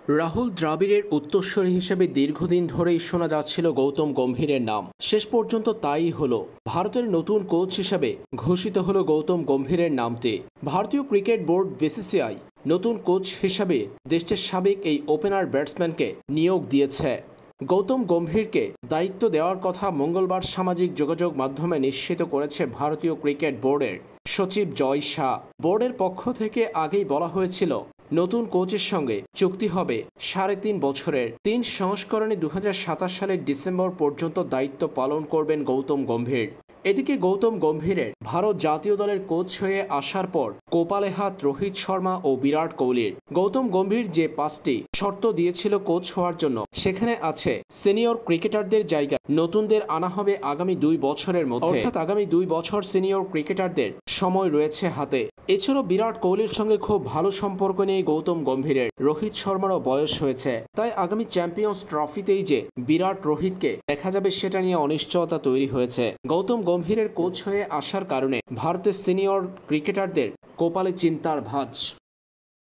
রাহুল দ্রাবিড়ের উত্তরসূরি হিসেবে দীর্ঘদিন ধরেই শোনা যাচ্ছিল গৌতম গম্ভীরের নাম। শেষ পর্যন্ত তাই হলো। ভারতের নতুন কোচ হিসেবে ঘোষিত হলো গৌতম গম্ভীরের নামটি। ভারতীয় ক্রিকেট বোর্ড বিসিসিআই নতুন কোচ হিসাবে দেশটির সাবেক এই ওপেনার ব্যাটসম্যানকে নিয়োগ দিয়েছে। গৌতম গম্ভীরকে দায়িত্ব দেওয়ার কথা মঙ্গলবার সামাজিক যোগাযোগ মাধ্যমে নিশ্চিত করেছে ভারতীয় ক্রিকেট বোর্ডের সচিব জয় শাহ। বোর্ডের পক্ষ থেকে আগেই বলা হয়েছিল, নতুন কোচের সঙ্গে চুক্তি হবে ৩.৫ বছরের। ৩ সংস্করণে ২০২৭ সালের ডিসেম্বর পর্যন্ত দায়িত্ব পালন করবেন গৌতম গম্ভীর। এদিকে গৌতম গম্ভীরের ভারত জাতীয় দলের কোচ হয়ে আসার পর কপালে হাত রোহিত শর্মা ও বিরাট কোহলির। গৌতম গম্ভীর যে ৫টি শর্ত দিয়েছিল কোচ হওয়ার জন্য, সেখানে আছে সিনিয়র ক্রিকেটারদের জায়গায় নতুনদের আনা হবে আগামী ২ বছরের মধ্যে, অর্থাৎ আগামী ২ বছর সিনিয়র ক্রিকেটারদের সময় রয়েছে হাতে। এছাড়াও বিরাট কোহলির সঙ্গে খুব ভালো সম্পর্ক নেই গৌতম গম্ভীরের। রোহিত শর্মারও বয়স হয়েছে, তাই আগামী চ্যাম্পিয়ন্স ট্রফিতেই যে বিরাট রোহিতকে দেখা যাবে সেটা নিয়ে অনিশ্চয়তা তৈরি হয়েছে। গৌতম গম্ভীরের কোচ হয়ে আসার কারণে ভারতের সিনিয়র ক্রিকেটারদের কপালে চিন্তার ভাঁজ।